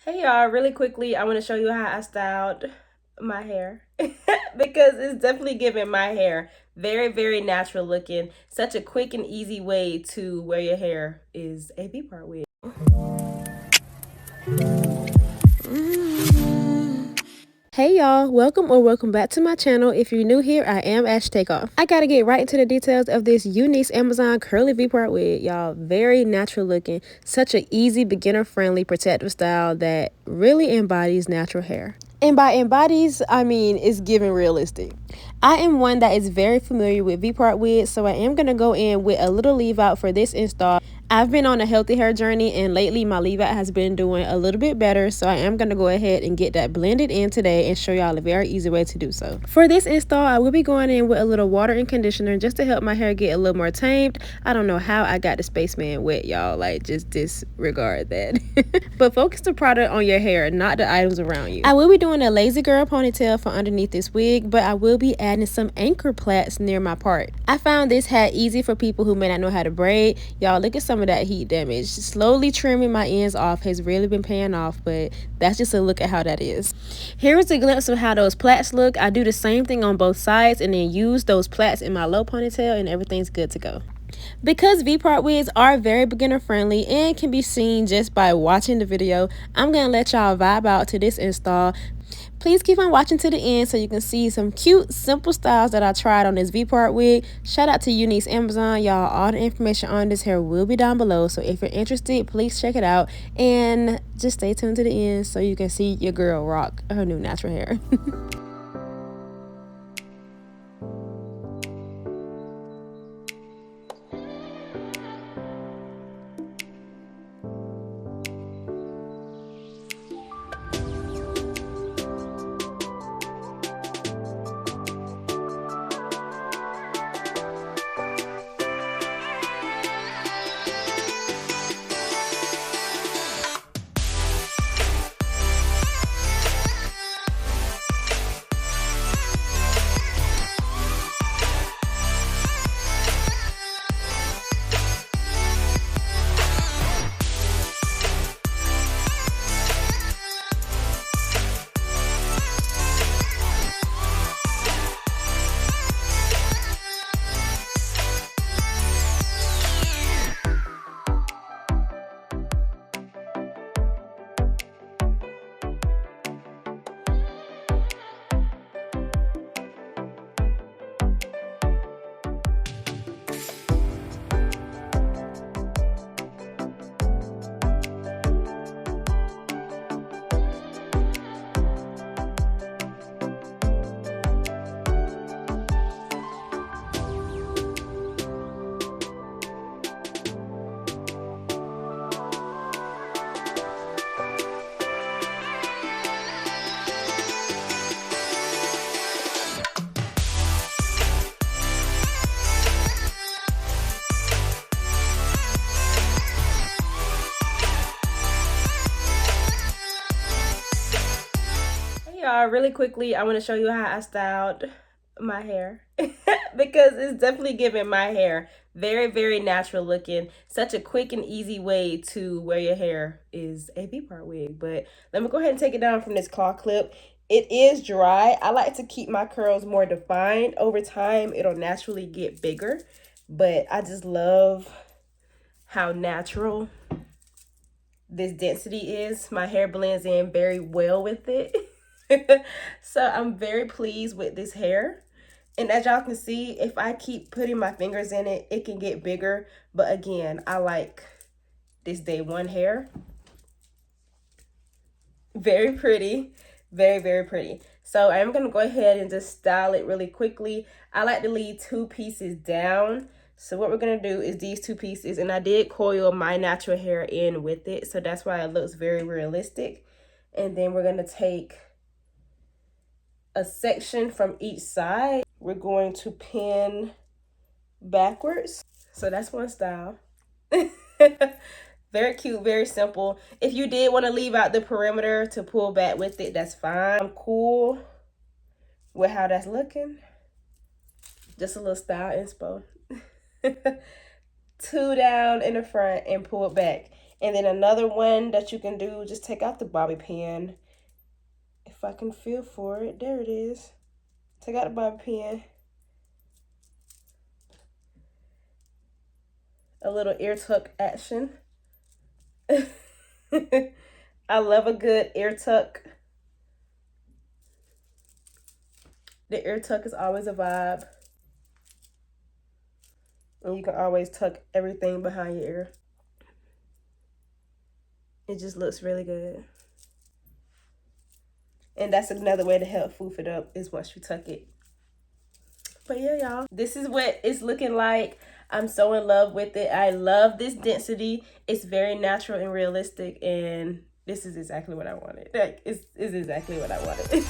Hey y'all, really quickly, I want to show you how I styled my hair because it's definitely giving my hair very, very natural looking. Such a quick and easy way to wear your hair is a V-part wig. Hey y'all, welcome back to my channel. If you're new here, I am Ash Takeoff. I gotta get right into the details of this UNICE Amazon curly V-part wig, y'all. Very natural looking, such an easy, beginner friendly, protective style that really embodies natural hair. And by embodies, I mean it's giving realistic. I am one that is very familiar with V-part wigs, so I am gonna go in with a little leave out for this install. I've been on a healthy hair journey, and lately my leave out has been doing a little bit better, so I am going to go ahead and get that blended in today and show y'all a very easy way to do so. For this install, I will be going in with a little water and conditioner just to help my hair get a little more tamed. I don't know how I got the spaceman wet, y'all, like just disregard that. But focus the product on your hair, not the items around you. I will be doing a lazy girl ponytail for underneath this wig, but I will be adding some anchor plaits near my part. I found this hat easy for people who may not know how to braid. Y'all, look at some of that heat damage. Slowly trimming my ends off has really been paying off, but that's just a look at how that is. Here is a glimpse of how those plaits look. I do the same thing on both sides and then use those plaits in my low ponytail and everything's good to go. Because V-part wigs are very beginner friendly and can be seen just by watching the video, I'm going to let y'all vibe out to this install. Please keep on watching to the end so you can see some cute, simple styles that I tried on this V-part wig. Shout out to UNICE Amazon. Y'all, all the information on this hair will be down below. So if you're interested, please check it out. And just stay tuned to the end so you can see your girl rock her new natural hair. Y'all, really quickly, I want to show you how I styled my hair because it's definitely giving my hair very, very natural looking. Such a quick and easy way to wear your hair is a V-part wig. But let me go ahead and take it down from this claw clip. It is dry. I like to keep my curls more defined. Over time, it'll naturally get bigger, but I just love how natural this density is. My hair blends in very well with it. So I'm very pleased with this hair. And as y'all can see, if I keep putting my fingers in it, it can get bigger. But again, I like this day one hair. Very pretty. Very, very pretty. So I'm going to go ahead and just style it really quickly. I like to leave two pieces down. So what we're going to do is these two pieces. And I did coil my natural hair in with it. So that's why it looks very realistic. And then we're going to take a section from each side. We're going to pin backwards. So that's one style. Very cute, very simple. If you did want to leave out the perimeter to pull back with it, that's fine. I'm cool with how that's looking. Just a little style inspo. Two down in the front and pull it back. And then another one that you can do, just take out the bobby pin. If I can feel for it, there it is. Take out the bobby pin. A little ear tuck action. I love a good ear tuck. The ear tuck is always a vibe. And you can always tuck everything behind your ear. It just looks really good. And that's another way to help foof it up, is once you tuck it. But yeah, y'all, this is what it's looking like. I'm so in love with it. I love this density. It's very natural and realistic, and this is exactly what I wanted. Like, it's exactly what I wanted.